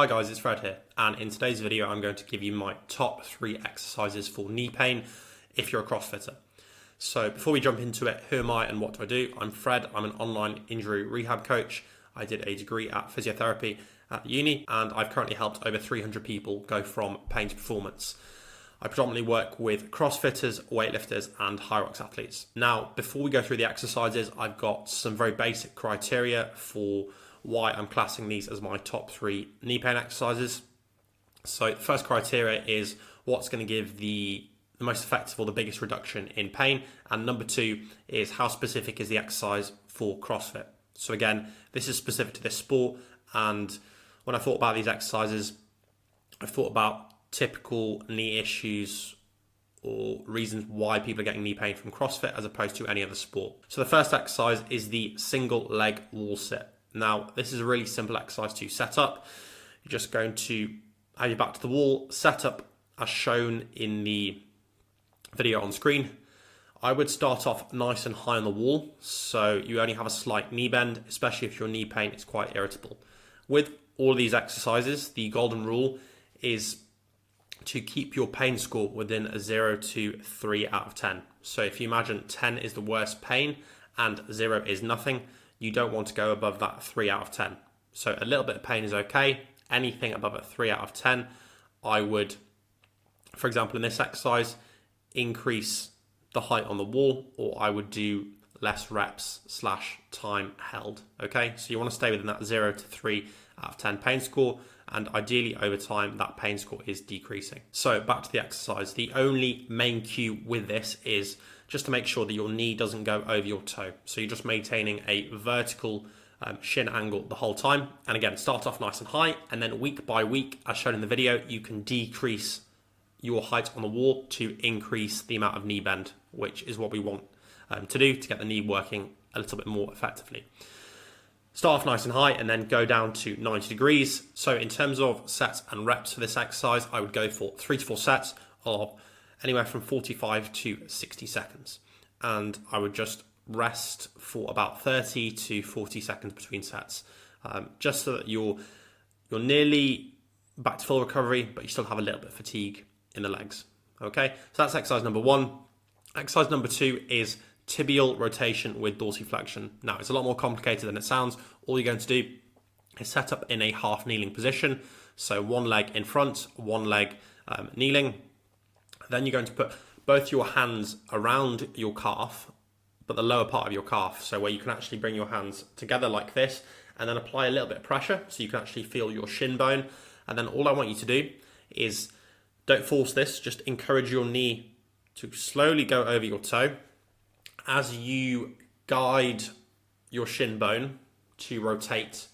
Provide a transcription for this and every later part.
Hi guys, it's Fred here, and in today's video I'm going to give you my top 3 exercises for knee pain if you're a CrossFitter. So before we jump into it, who am I and what do I do? I'm Fred, I'm an online injury rehab coach. I did a degree at physiotherapy at uni, and I've currently helped over 300 people go from pain to performance. I predominantly work with CrossFitters, weightlifters, and high rocks athletes. Now, before we go through the exercises, I've got some very basic criteria for why I'm classing these as my top 3 knee pain exercises. So the first criteria is what's going to give the most effective or the biggest reduction in pain. And number 2 is how specific is the exercise for CrossFit. So again, this is specific to this sport. And when I thought about these exercises, I thought about typical knee issues or reasons why people are getting knee pain from CrossFit as opposed to any other sport. So the first exercise is the single leg wall sit. Now, this is a really simple exercise to set up. You're just going to have your back to the wall, set up as shown in the video on screen. I would start off nice and high on the wall, so you only have a slight knee bend, especially if your knee pain is quite irritable. With all of these exercises, the golden rule is to keep your pain score within a 0 to 3 out of 10. So if you imagine 10 is the worst pain and 0 is nothing, you don't want to go above that 3 out of 10. So a little bit of pain is okay. Anything above a 3 out of 10, I would, for example, in this exercise, increase the height on the wall, or I would do less reps / time held. Okay, so you want to stay within that 0 to 3 out of 10 pain score, and ideally over time that pain score is decreasing. So back to the exercise. The only main cue with this is just to make sure that your knee doesn't go over your toe. So you're just maintaining a vertical shin angle the whole time. And again, start off nice and high, and then week by week, as shown in the video, you can decrease your height on the wall to increase the amount of knee bend, which is what we want to do to get the knee working a little bit more effectively. Start off nice and high and then go down to 90 degrees. So in terms of sets and reps for this exercise, I would go for 3 to 4 sets of anywhere from 45 to 60 seconds. And I would just rest for about 30 to 40 seconds between sets, just so that you're nearly back to full recovery, but you still have a little bit of fatigue in the legs. Okay, so that's exercise number 1. Exercise number 2 is tibial rotation with dorsiflexion. Now, it's a lot more complicated than it sounds. All you're going to do is set up in a half kneeling position. So one leg in front, one leg kneeling. Then you're going to put both your hands around your calf, but the lower part of your calf. So where you can actually bring your hands together like this, and then apply a little bit of pressure so you can actually feel your shin bone. And then all I want you to do is, don't force this, just encourage your knee to slowly go over your toe as you guide your shin bone to rotate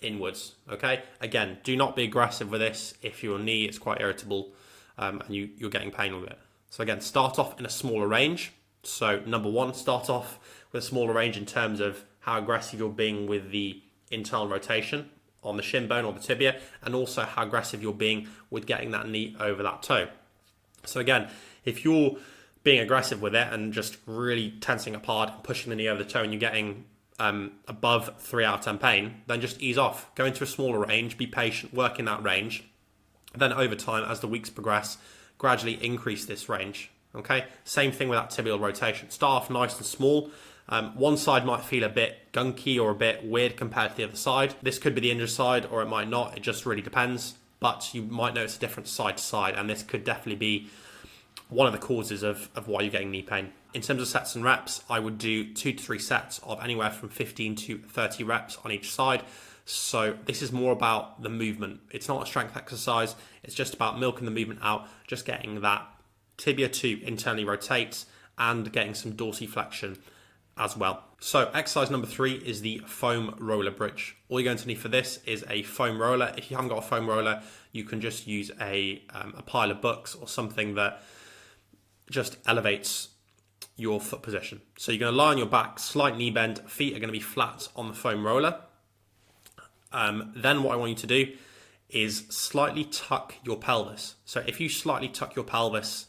inwards. Okay, again, do not be aggressive with this if your knee is quite irritable and you're getting pain with it. So again, start off in a smaller range. So number 1, start off with a smaller range in terms of how aggressive you're being with the internal rotation on the shin bone or the tibia, and also how aggressive you're being with getting that knee over that toe. So again, if you're being aggressive with it and just really tensing up hard and pushing the knee over the toe and you're getting above 3 out of 10 pain, then just ease off. Go into a smaller range, be patient, work in that range. Then over time, as the weeks progress, gradually increase this range. Okay, same thing with that tibial rotation. Start off nice and small. One side might feel a bit gunky or a bit weird compared to the other side. This could be the injured side or it might not. It just really depends. But you might notice a difference side to side, and this could definitely be one of the causes of why you're getting knee pain. In terms of sets and reps, I would do 2 to 3 sets of anywhere from 15 to 30 reps on each side. So this is more about the movement. It's not a strength exercise. It's just about milking the movement out, just getting that tibia to internally rotate and getting some dorsiflexion as well. So exercise number 3 is the foam roller bridge. All you're going to need for this is a foam roller. If you haven't got a foam roller, you can just use a pile of books or something that just elevates your foot position. So you're going to lie on your back, slight knee bend, feet are going to be flat on the foam roller. Then what I want you to do is slightly tuck your pelvis. So if you slightly tuck your pelvis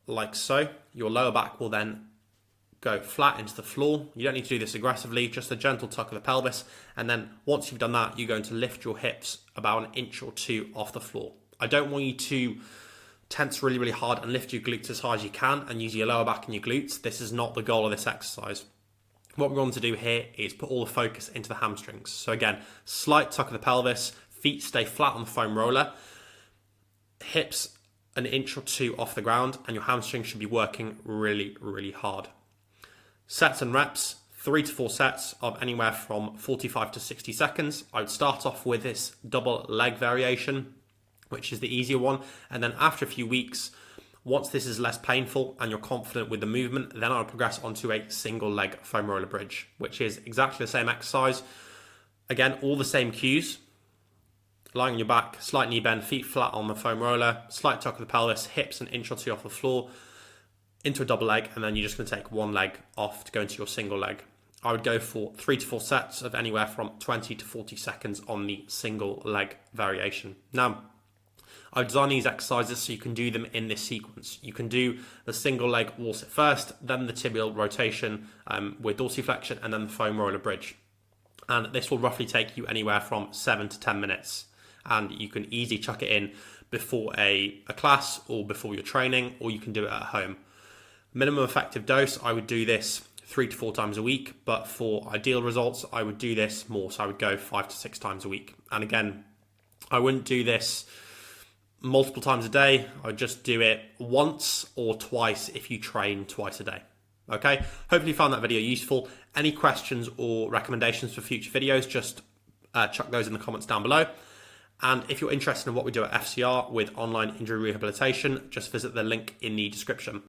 like so, your lower back will then go flat into the floor. You don't need to do this aggressively, just a gentle tuck of the pelvis. And then once you've done that, you're going to lift your hips about an inch or two off the floor. I don't want you to tense really, really hard and lift your glutes as high as you can and use your lower back and your glutes. This is not the goal of this exercise. What we're going to do here is put all the focus into the hamstrings. So again, slight tuck of the pelvis, feet stay flat on the foam roller, hips an inch or two off the ground, and your hamstrings should be working really, really hard. Sets and reps, 3 to 4 sets of anywhere from 45 to 60 seconds. I would start off with this double leg variation, which is the easier one. And then after a few weeks, once this is less painful and you're confident with the movement, then I'll progress onto a single leg foam roller bridge, which is exactly the same exercise. Again, all the same cues. Lying on your back, slight knee bend, feet flat on the foam roller, slight tuck of the pelvis, hips an inch or two off the floor, into a double leg, and then you're just going to take one leg off to go into your single leg. I would go for 3 to 4 sets of anywhere from 20 to 40 seconds on the single leg variation. Now, I've designed these exercises so you can do them in this sequence. You can do the single leg wall sit first, then the tibial rotation with dorsiflexion, and then the foam roller bridge. And this will roughly take you anywhere from 7 to 10 minutes. And you can easily chuck it in before a class or before your training, or you can do it at home. Minimum effective dose, I would do this 3 to 4 times a week, but for ideal results, I would do this more. So I would go 5 to 6 times a week. And again, I wouldn't do this multiple times a day. I would just do it once or twice if you train twice a day. Okay, hopefully you found that video useful. Any questions or recommendations for future videos, just chuck those in the comments down below. And if you're interested in what we do at FCR with online injury rehabilitation, just visit the link in the description.